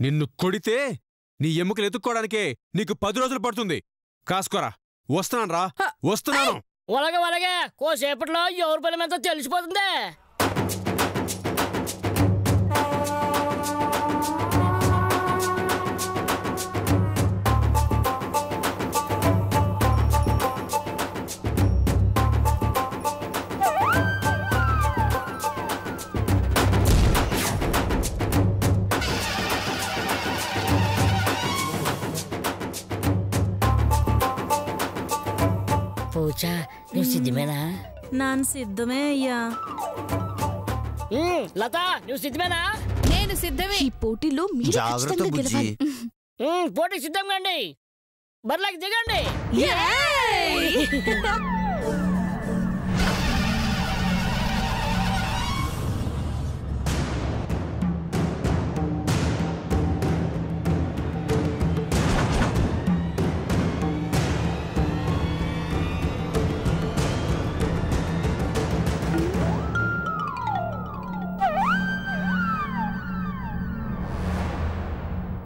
నిన్ను కొడితే నీ ఎముకలు ఎత్తుక్కోవడానికే నీకు 10 రోజులు పడుతుంది. కాసుకోరా. వస్తున్నాను రా, వస్తున్నాను. ఒలగే కోసేపట్లో ఎవరి పని మీద తెలిసిపోతుంది. పూజా నువ్వు సిద్ధమేనా? నాన్న సిద్ధమే అయ్యా. లత నువ్వు సిద్ధమేనా? నేను సిద్ధమే. ఈ పోటీలో మీరు ఖచ్చితంగా గెలవాలి. పోటీ సిద్ధంగా అండి. బరిలోకి దిగండి.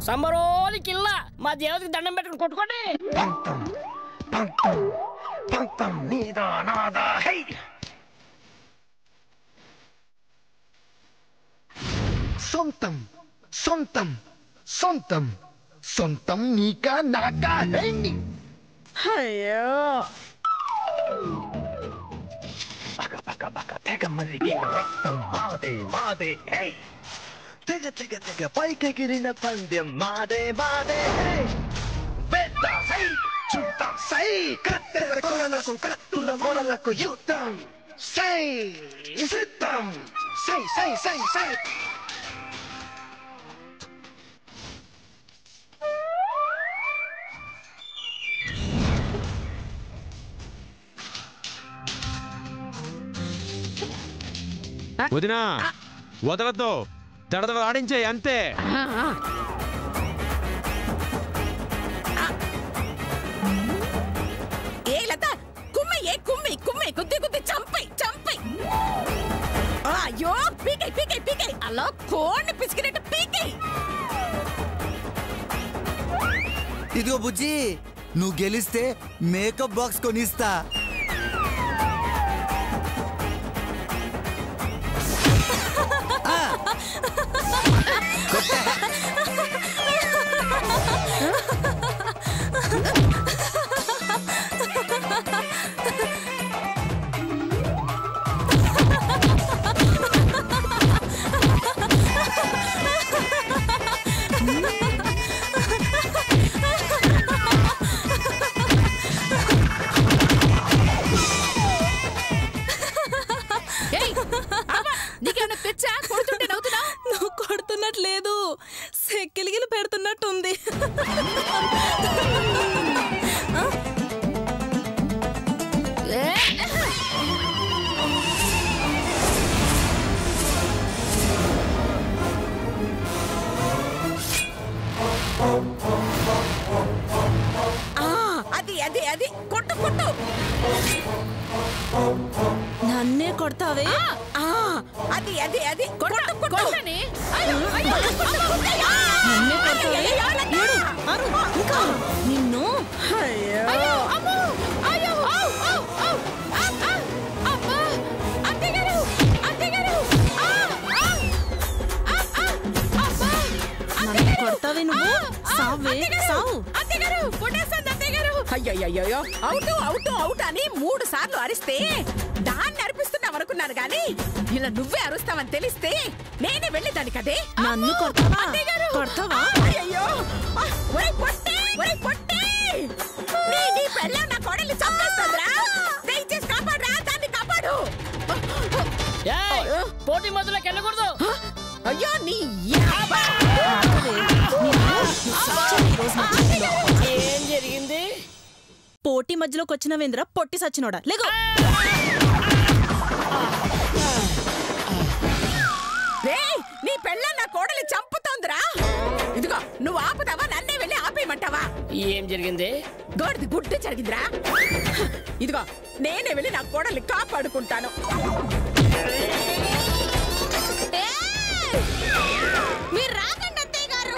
సంబరోలి కిల్ల మా దేవతకి దండం పెట్టుకుని కొట్టుకోండి. సొంతం సొంతం సొంతం సొంతం నీకా నాకా హెండి. అయ్యో బక తెగ మరిగిన రక్తం మాదే మాదే హే. తెగ పైకెగిరిన పందెం మాదే మాదే హే. వేద్దాం సై చూద్దాం సై కత్తెర కొనలకు కత్తుల మొనలకు యుద్ధం సై సిద్ధం సై సై సై సై. వదినా వదలతో దడదడ ఆడించే అంతే. ఏ లత కుమ్మి ఏ కుమ్మి కుమ్మి గుద్ది గుద్ది చంపై చంపై. అయ్యో పీకై పీకై పీకై అలా కోడిని పిసికినట్టు పీకై. ఇదిగో బుజ్జి, నువ్వు గెలిస్తే మేకప్ బాక్స్ కొనిస్తా. నీకేమన్నా తెచ్చా? కొడుతుంటే నవ్వుతున్నా? నువ్వు కొడుతున్నట్లేదు, సెక్కిలిగిలు పెడుతున్నట్టుంది. అది అది అది కొట్టు కొట్టు. నన్నే కొడతావే? అది అది అది కొట్టు కొట్టు. కొట్టని. నన్నే కొడతావే? ఇంకా నిన్ను. అయ్యో అమ్మో అయ్యో అత్తగారు అత్తగారు. నన్ను కొడతావే నువ్వు? సావే సావు. అత్తగారు కొట్టేస్తుంది అత్తగారు. అయ్యయ్యో అవుట్ అవుట్ అవుట్ అని 3 సార్లు అరిస్తే దాన్ని అరిపిస్తున్నావు అనుకున్నాను గాని ఇలా నువ్వే అరుస్తావని తెలిస్తే నేనే వెళ్ళేదాన్ని కదే. నన్ను కొడతావా? కొడతావా? అయ్యో ఒరే పొట్టే ఒరే పొట్టే, నీ పెళ్ళాం నా కోడల్ని చంపేస్తుందిరా. దయచేసి కాపాడురా, దాన్ని కాపాడు. పోటీ మధ్యలోకి వెళ్ళకూడదు. అయ్యో నీ ఏం జరిగింది? పోటీ మధ్యలోకి వచ్చినవేంద్ర పొట్టి సచ్చినోడా. లేగో. నీ పెళ్ళాం నా కోడల్ని చంపుతోందిరా. ఇదిగో నువ్వు ఆపుతావా, నన్నే వెళ్ళి ఆపేయమంటావా? ఏం జరిగింది? గోడిది గుడ్డు జరిగిందిరా. ఇదిగో నేనే వెళ్ళి నా కోడల్ని కాపాడుకుంటాను. మీరు రాకండి అత్తయ్య గారు.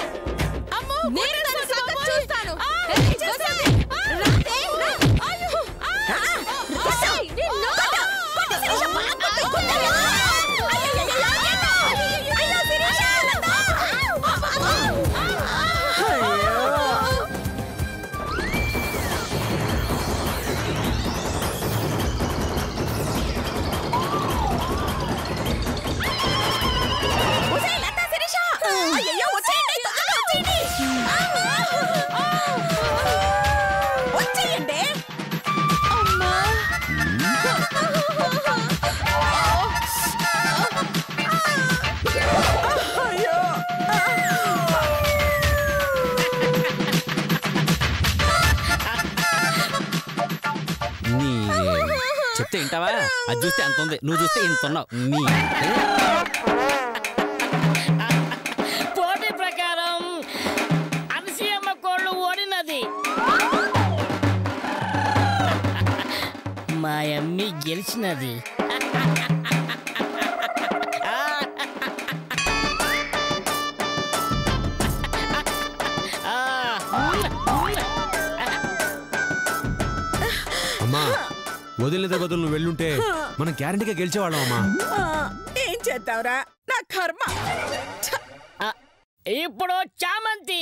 అది చూస్తే ఎంత ఉంది, నువ్వు చూస్తే ఇంత ఉన్నావు. పోటీ ప్రకారం అనసూయమ్మ కోళ్ళు ఓడినది, మా అమ్మి గెలిచినది. అమ్మా వదిలిన బదులు నువ్వు వెళ్ళుంటే మనం గ్యారంటీగా గెలిచేవాళ్ళం అమ్మా. ఏం చేద్దావురా నా కర్మ. ఇప్పుడు చామంతి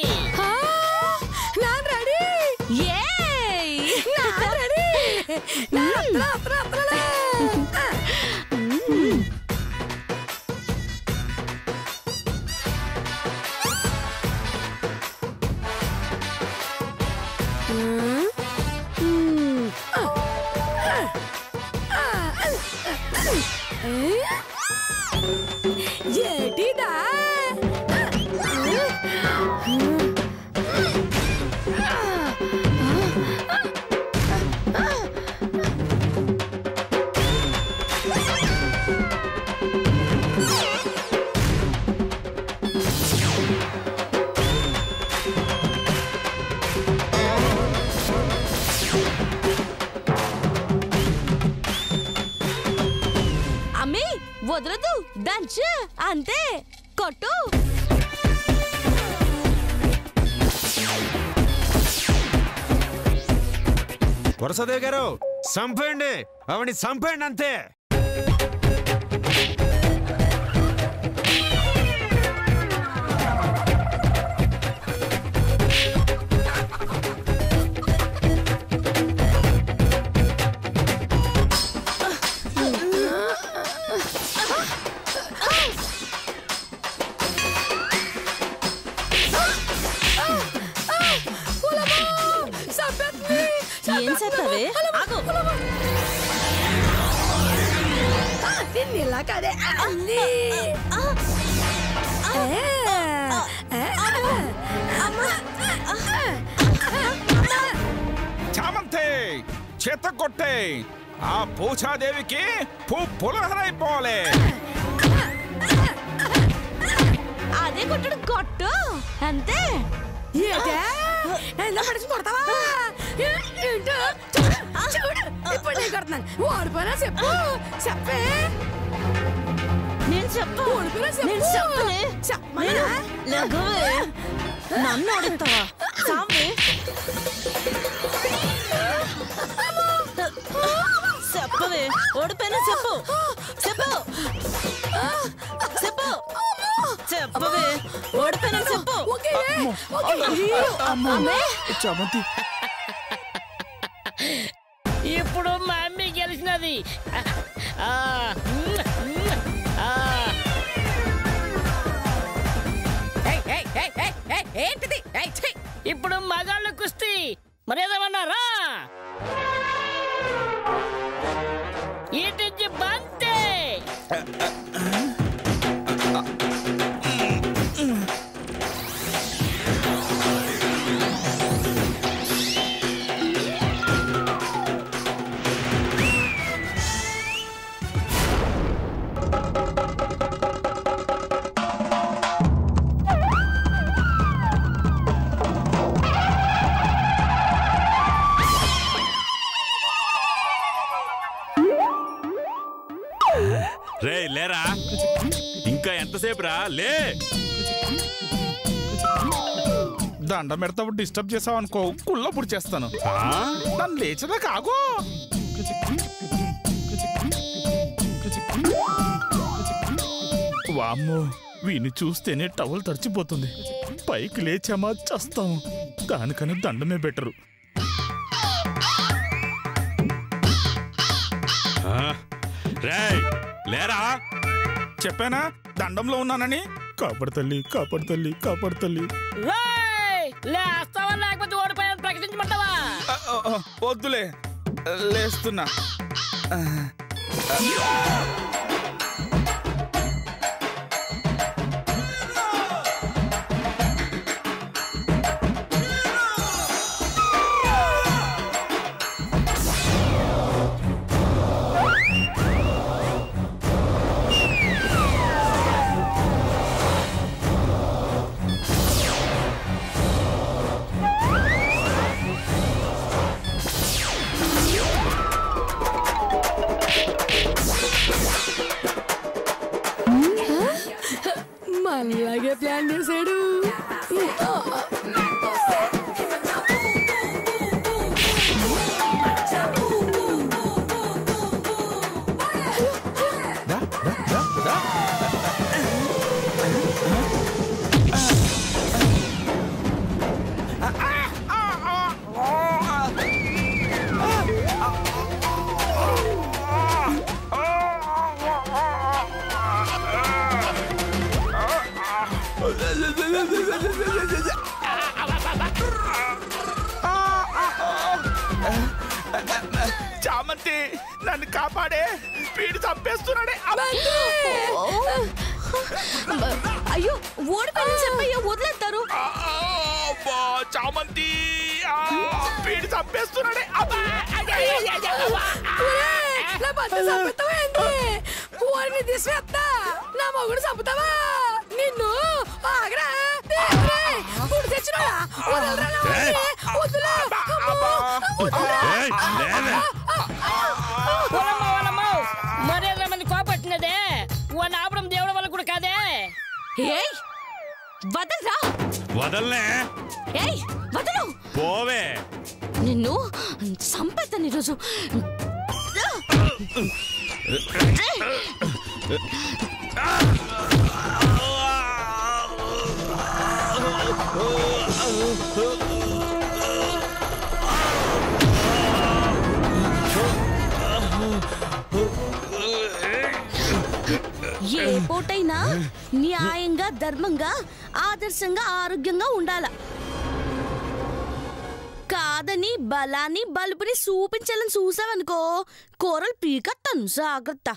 ఏటిదా అమ్మి వదలదు, దంచు అంతే, కొట్టు. వరసదేవి గారు చంపేయండి, అవని చంపేయండి అంతే. ఏం చేస్తావే? ఆగు. నిన్నెలా కదే చామంతి చేత కొట్టే ఆ పూజాదేవికి పులహరైపోలే. అదే కొట్టుడు, కొట్టు అంతే. కొడతావా? ఇప్పుడు నేను కొడుతున్నాను. ఓడిపోయినా చెప్పు, చెప్పే. నేను చెప్పు, ఓడిపోయినా నేను చెప్పలే. చెప్పమన్నా లగవే, నన్ను అడుగుతావా? సావే. చెప్పవే, ఓడిపోయినా చెప్పు, చెప్పు, చెప్పు, చెప్పవే, ఓడిపోయినా చెప్పు. చామంతి ఇప్పుడు మా అమ్మి గెలిచినది. ఏంటిది? ఇప్పుడు మగాళ్ళ కుస్తీ మరేదమన్నారా? ఇటు బంతే. రే లేరా, ఇంకా ఎంతసేపు రా, లే. దండం పెడతావు, డిస్టర్బ్ చేసావు అనుకో, కుళ్ళప్పుడు చేస్తాను. నన్ను లేచదా కాగో. వామ్మో, వీని చూస్తేనే టవల్ తడిచిపోతుంది. పైకి లేచామా చస్తాము, దానికని దండమే బెటరు. లేరా, చెప్పానా దండంలో ఉన్నానని. కాపాడు తల్లి, కాపాడు తల్లి, కాపాడు తల్లి. లేస్తావా లేకపోతే ఓడిపోయాను ప్రకటించమంటావా? వద్దులే, లేస్తున్నా. అలాగే ప్లాన్ చేశాడు. చామంతి నన్ను కాపాడే, వీడు చంపేస్తున్నాడే. అయ్యో ఓడిపోయిన చెప్పయ్యో వదిలేస్తారు. చామంతి వీడు చంపేస్తున్నాడే. నా మొగుడు చంపుతావా నిన్ను? ఆగరా తెచ్చినాడా? మర్యాద మంది కోపట్టినదే వాడిని ఆపడం దేవుడి వల్ల కూడా కాదే. వదలరా. వదలనే. వదలు. పోవే. నిన్ను చంపేస్తాను ఈరోజు. ఏ పూటైనా న్యాయంగా ధర్మంగా ఆదర్శంగా ఆరోగ్యంగా ఉండాల. కాదని బలాన్ని బలుపుని చూపించాలని చూసావనుకో కూరలు పీకత్తాను. జాగ్రత్త.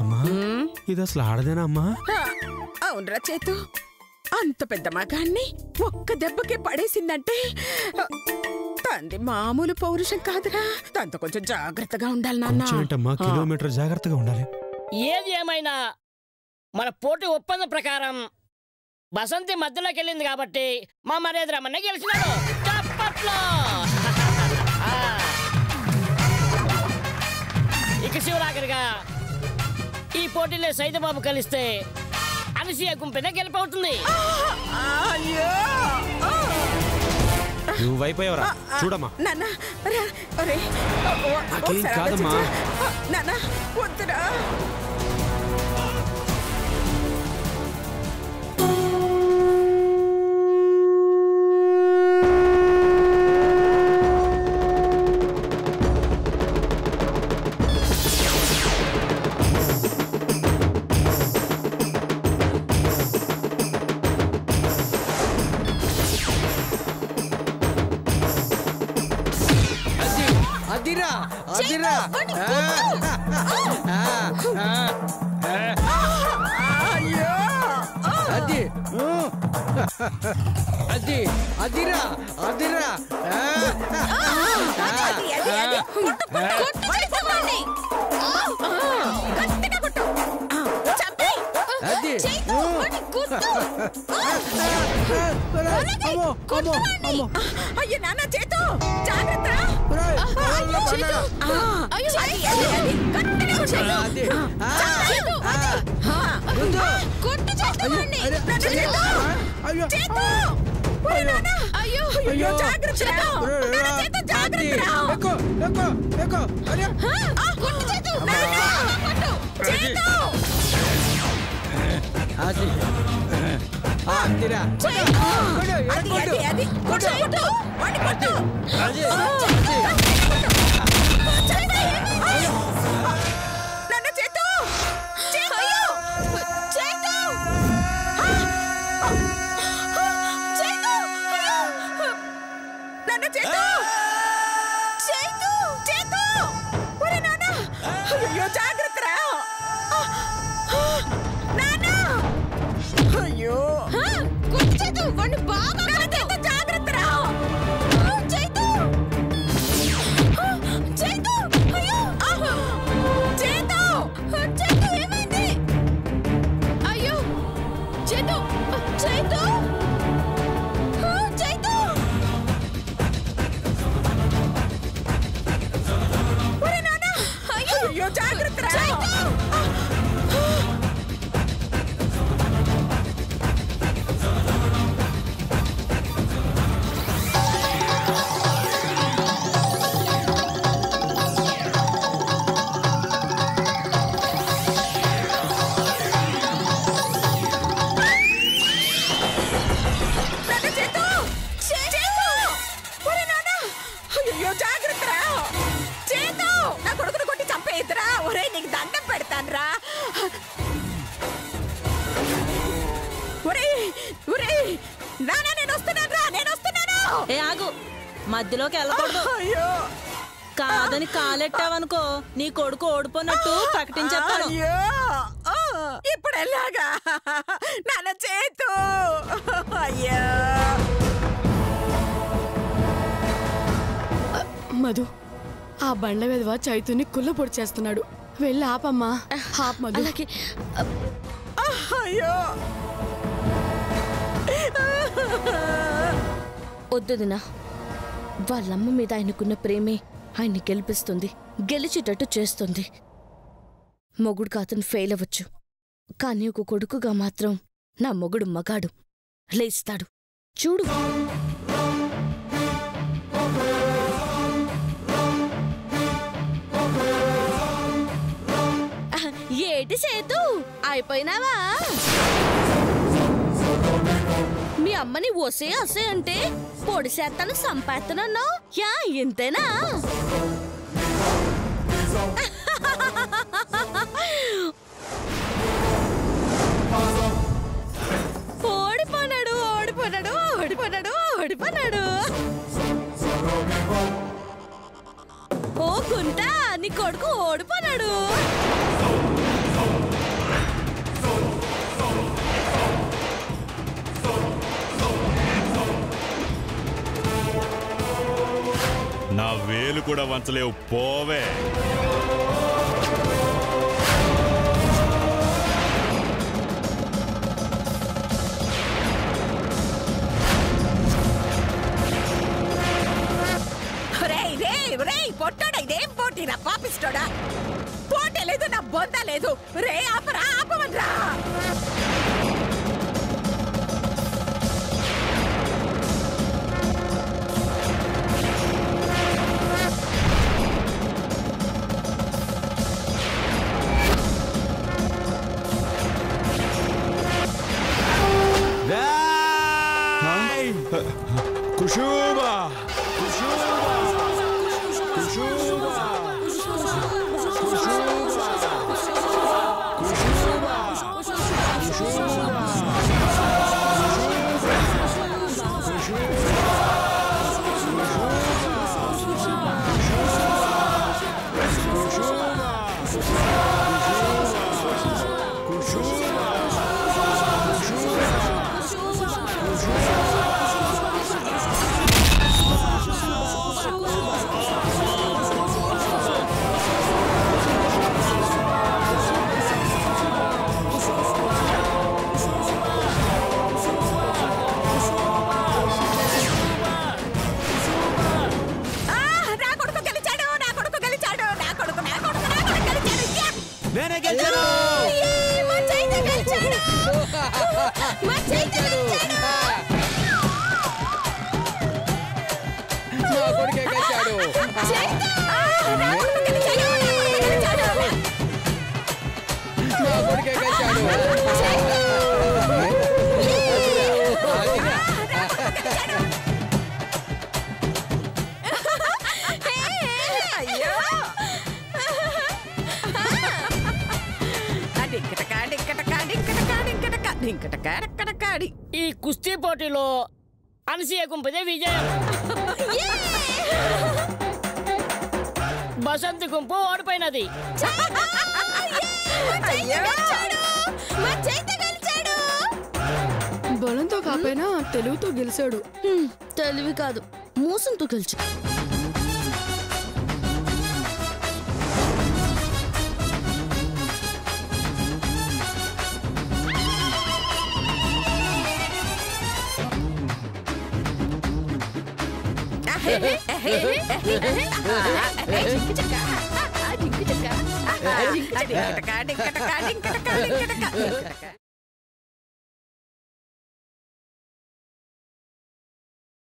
అమ్మా ఇది అసలు ఆడదేనా అమ్మా? అవునరా చేతు, అంత పెద్ద మగాన్ని ఒక్క దెబ్బకే పడేసిందంటే తంది మామూలు పౌరుషం కాదురా. తనతో కొంచెం జాగ్రత్తగా ఉండాలి నాన్న. కిలోమీటర్ జాగ్రత్తగా ఉండాలి. ఏది ఏమైనా మన పోటీ ఒప్పందం ప్రకారం బసంతి మధ్యలోకి వెళ్ళింది కాబట్టి మా మర్యాద రమణ గెలిచినాడు. చప్పట్లో. ఇక శివరాకరిగా ఈ పోటీలో సైదబాబు కలిస్తే అనసూయ గుంపెన గెలిపవుతుంది. నువ్వు అయిపోయావరా చూడమ్మా. కాదమ్మా వద్దురా. అదిరా అదిరా. అది అది అదిరా అదిరా. అయ్యో నాన్న చేతు జాగ్రత్త. జాగ్రత్త. నానా నేను వస్తున్నాను. ఏ ఆగు, మధ్యలోకి వెళ్ళకూడదు. అయ్యో కాదని కాలెట్టావనుకో నీ కొడుకు ఓడిపోయినట్టు ప్రకటించేస్తాను. అయ్యో ఇప్పుడు ఎలాగా నాన్న చేతు. అయ్యో మధు, ఆ బండ్ల విధవ చైతుని కుళ్ళ పొడి చేస్తున్నాడు. వెళ్ళి ఆపమ్మా. ఆప్ మధు. అలాగే. అయ్యో వద్దుదినా, వాళ్ళమ్మ మీద ఆయనకున్న ప్రేమే ఆయన్ని గెలిపిస్తుంది, గెలిచేటట్టు చేస్తుంది. మొగుడు అతను ఫెయిల్ అవ్వచ్చు, కానీ ఒక కొడుకుగా మాత్రం నా మొగుడు మగాడు, లేస్తాడు. చూడు. ఏటి సేతు అయిపోయినావా? మీ అమ్మని ఒసే అసే అంటే పొడి చేస్తాను సంపేత్తనన్నావు. యా ఇంతేనా? ఓడిపోనాడు. ఓ కుంటా, నీ కొడుకు ఓడిపోనాడు. నా వేలు కూడా వంచలేవు, పోవే. పొట్టోడా ఇదేం పోటీరా పాపిస్తోడా? పోటీ లేదు, నా బొంద లేదు. రే ఆపరా, ఆపమనరా. కుషుబా ఈ కుస్తీ పోటీలో అనసూయ గుంపుదే విజయం. బసంతి గుంపు ఓడిపోయినది. బలంతో కాపోయినా తెలుగుతో గెలిచాడు. తెలివి కాదు, మోసంతో గెలిచా.